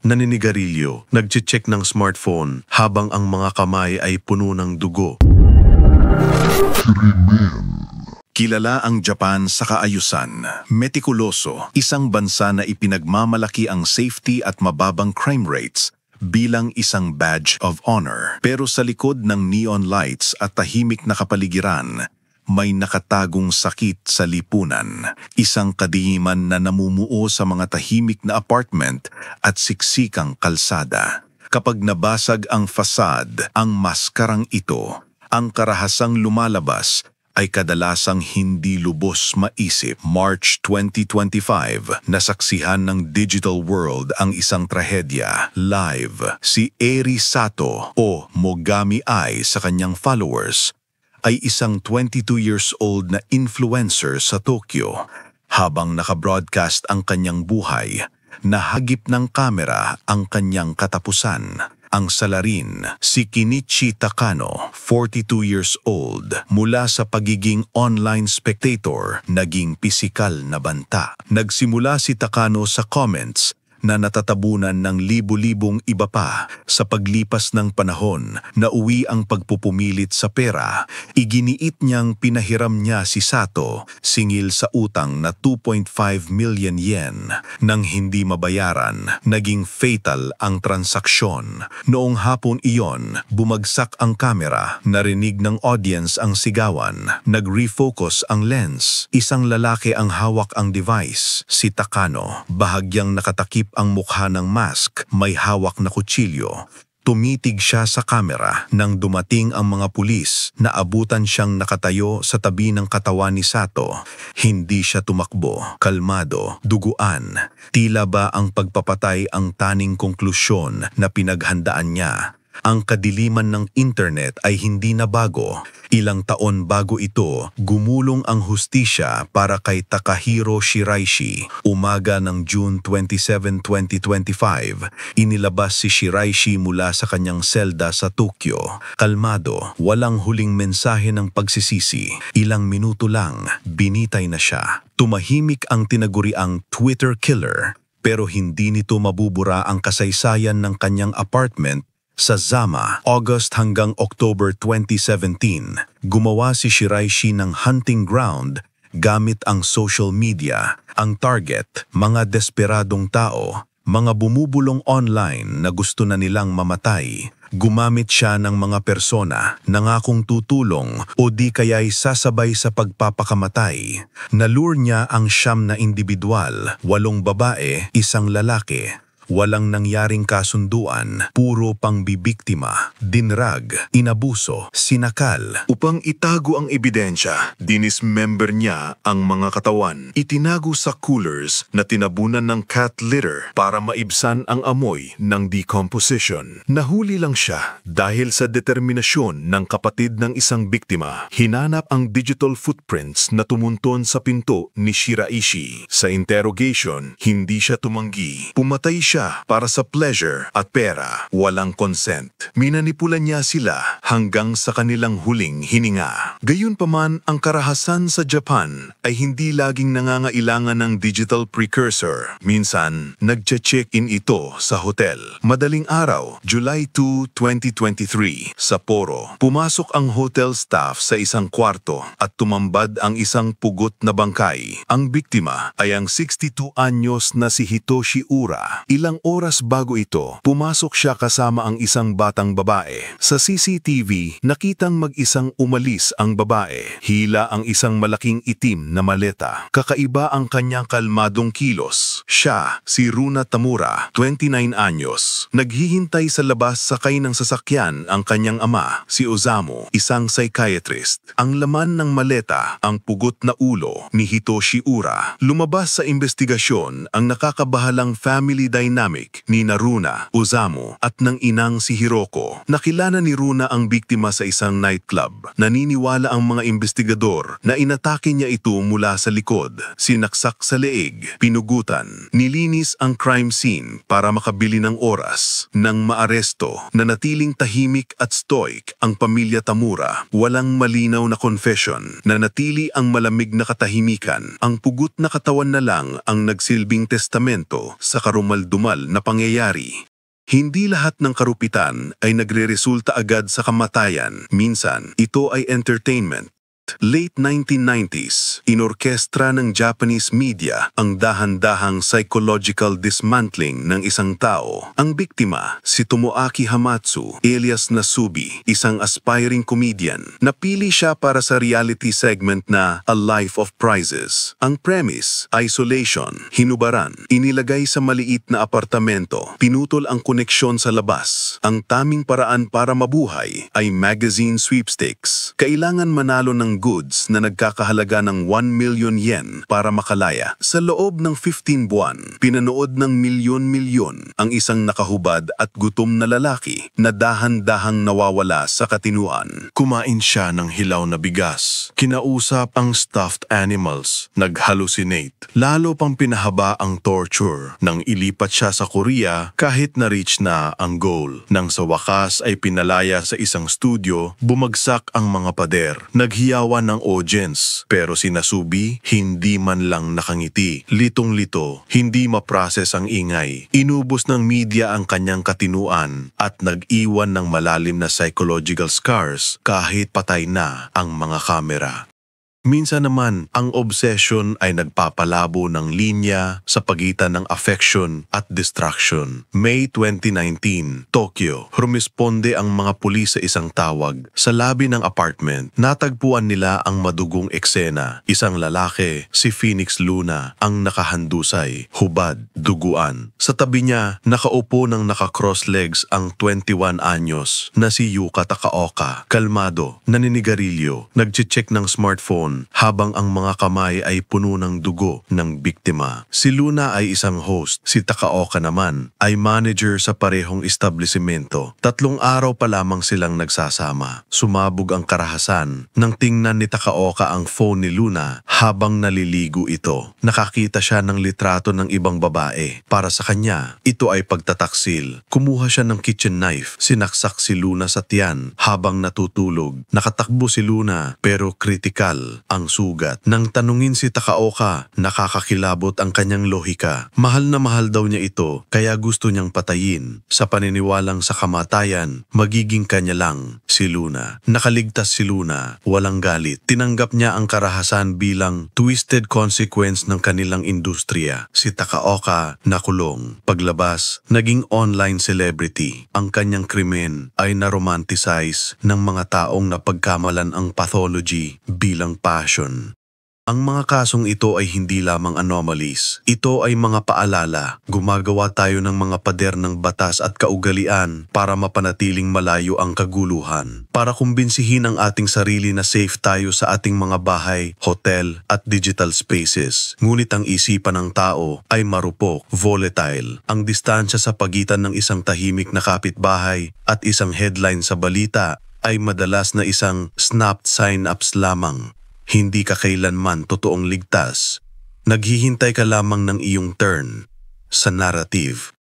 naninigarilyo, nagche-check ng smartphone habang ang mga kamay ay puno ng dugo. Kilala ang Japan sa kaayusan, metikuloso, isang bansa na ipinagmamalaki ang safety at mababang crime rates bilang isang badge of honor. Pero sa likod ng neon lights at tahimik na kapaligiran, may nakatagong sakit sa lipunan. Isang kadiiman na namumuo sa mga tahimik na apartment at siksikang kalsada. Kapag nabasag ang fasad, ang maskarang ito, ang karahasang lumalabas ay kadalasang hindi lubos maisip. March 2025, nasaksihan ng digital world ang isang trahedya. Live, si Eri Sato o Mogami Ai sa kanyang followers ay isang 22 years old na influencer sa Tokyo. Habang nakabroadcast ang kanyang buhay, nahagip ng kamera ang kanyang katapusan. Ang salarin, si Kinichi Takano, 42 years old, mula sa pagiging online spectator, naging pisikal na banta. Nagsimula si Takano sa comments na natatabunan ng libu-libong iba pa. Sa paglipas ng panahon, nauwi ang pagpupumilit sa pera. Iginiit niyang pinahiram niya si Sato singil sa utang na 2.5 million yen. Nang hindi mabayaran, naging fatal ang transaksyon. Noong hapon iyon, bumagsak ang kamera. Narinig ng audience ang sigawan. Nag-refocus ang lens. Isang lalaki ang hawak ang device, si Takano. Bahagyang nakatakip ang mukha ng mask, may hawak na kutsilyo. Tumitig siya sa kamera. Nang dumating ang mga pulis, naabutan siyang nakatayo sa tabi ng katawan ni Sato. Hindi siya tumakbo, kalmado, duguan. Tila ba ang pagpapatay ang taning konklusyon na pinaghandaan niya? Ang kadiliman ng internet ay hindi na bago. Ilang taon bago ito, gumulong ang hustisya para kay Takahiro Shiraishi. Umaga ng June 27, 2025, inilabas si Shiraishi mula sa kanyang selda sa Tokyo. Kalmado, walang huling mensahe ng pagsisisi. Ilang minuto lang, binitay na siya. Tumahimik ang tinaguriang Twitter killer, pero hindi nito mabubura ang kasaysayan ng kanyang apartment sa Zama. August hanggang October 2017, gumawa si Shiraishi ng hunting ground gamit ang social media. Ang target, mga desperadong tao, mga bumubulong online na gusto na nilang mamatay. Gumamit siya ng mga persona, nangakong tutulong o di kaya'y sasabay sa pagpapakamatay. Nalure niya ang 9 na individual, 8 babae, 1 lalaki. Walang nangyaring kasunduan, puro pangbibiktima, dinrag, inabuso, sinakal. Upang itago ang ebidensya, dinismember niya ang mga katawan. Itinago sa coolers na tinabunan ng cat litter para maibsan ang amoy ng decomposition. Nahuli lang siya dahil sa determinasyon ng kapatid ng isang biktima. Hinanap ang digital footprints na tumunton sa pinto ni Shiraishi. Sa interrogation, hindi siya tumanggi. Pumatay siya para sa pleasure at pera, walang consent. Minanipula niya sila hanggang sa kanilang huling hininga. Gayunpaman, ang karahasan sa Japan ay hindi laging nangangailangan ng digital precursor. Minsan, nagche-check-in ito sa hotel. Madaling araw, July 2, 2023, Sapporo. Pumasok ang hotel staff sa isang kwarto at tumambad ang isang pugot na bangkay. Ang biktima ay ang 62 anyos na si Hitoshi Ura. Ilang oras bago ito, pumasok siya kasama ang isang batang babae. Sa CCTV, nakitang mag-isang umalis ang babae. Hila ang isang malaking itim na maleta. Kakaiba ang kanyang kalmadong kilos. Siya, si Runa Tamura, 29 anyos. Naghihintay sa labas sakay ng sasakyan ang kanyang ama, si Osamu, isang psychiatrist. Ang laman ng maleta, ang pugot na ulo ni Hitoshi Ura. Lumabas sa investigasyon ang nakakabahalang family dynamic ni Runa, Osamu at ng inang si Hiroko. Nakilala ni Runa ang biktima sa isang nightclub. Naniniwala ang mga investigador na inatake niya ito mula sa likod, sinaksak sa leeg, pinugutan. Nilinis ang crime scene para makabili ng oras. Nang maaresto, nanatiling tahimik at stoic ang pamilya Tamura. Walang malinaw na confession. Nanatili ang malamig na katahimikan. Ang pugot na katawan na lang ang nagsilbing testamento sa karumalduman abnormal na pangyayari. Hindi lahat ng karupitan ay nagreresulta agad sa kamatayan. Minsan, ito ay entertainment. Late 1990s, inorkestra ng Japanese media ang dahan-dahang psychological dismantling ng isang tao. Ang biktima, si Tomoaki Hamatsu, alias Nasubi, isang aspiring comedian. Napili siya para sa reality segment na A Life of Prizes. Ang premise, isolation, hinubaran, inilagay sa maliit na apartamento, pinutol ang koneksyon sa labas. Ang taming paraan para mabuhay ay magazine sweepstakes. Kailangan manalo ng goods na nagkakahalaga ng 1 million yen para makalaya. Sa loob ng 15 buwan, pinanood ng milyon-milyon ang isang nakahubad at gutom na lalaki na dahan-dahang nawawala sa katinuan. Kumain siya ng hilaw na bigas. Kinausap ang stuffed animals. Nag-hallucinate. Lalo pang pinahaba ang torture nang ilipat siya sa Korea kahit na-reach na ang goal. Nang sa wakas ay pinalaya sa isang studio, bumagsak ang mga pader. Naghiyawan ng audience, pero si Nasubi hindi man lang nakangiti. Litong-lito, hindi maprocess ang ingay. Inubos ng media ang kanyang katinuan at nag-iwan ng malalim na psychological scars kahit patay na ang mga kamera. Minsan naman, ang obsession ay nagpapalabo ng linya sa pagitan ng affection at distraction. May 2019, Tokyo, rumisponde ang mga pulis sa isang tawag. Sa labi ng apartment, natagpuan nila ang madugong eksena. Isang lalaki, si Phoenix Luna, ang nakahandusay, hubad, duguan. Sa tabi niya, nakaupo ng naka-cross legs ang 21 anyos na si Yuka Takaoka. Kalmado, naninigarilyo, nagche-check ng smartphone habang ang mga kamay ay puno ng dugo ng biktima. Si Luna ay isang host, si Takaoka naman ay manager sa parehong establishmento. 3 araw pa lamang silang nagsasama. Sumabog ang karahasan nang tingnan ni Takaoka ang phone ni Luna habang naliligo ito. Nakakita siya ng litrato ng ibang babae. Para sa kanya, ito ay pagtataksil. Kumuha siya ng kitchen knife, sinaksak si Luna sa tiyan habang natutulog. Nakatakbo si Luna pero critical ang sugat. Nang tanungin si Takaoka, nakakakilabot ang kanyang lohika. Mahal na mahal daw niya ito, kaya gusto niyang patayin. Sa paniniwalang sa kamatayan, magiging kanya lang si Luna. Nakaligtas si Luna, walang galit. Tinanggap niya ang karahasan bilang twisted consequence ng kanilang industriya. Si Takaoka nakulong. Paglabas, naging online celebrity. Ang kanyang krimen ay naromanticize ng mga taong napagkamalan ang pathology bilang passion. Ang mga kasong ito ay hindi lamang anomalies. Ito ay mga paalala. Gumagawa tayo ng mga pader ng batas at kaugalian para mapanatiling malayo ang kaguluhan. Para kumbinsihin ang ating sarili na safe tayo sa ating mga bahay, hotel at digital spaces. Ngunit ang isipan ng tao ay marupok, volatile. Ang distansya sa pagitan ng isang tahimik na kapitbahay at isang headline sa balita ay madalas na isang snapped sign-ups lamang. Hindi ka kailanman totoong ligtas. Naghihintay ka lamang ng iyong turn sa narrative.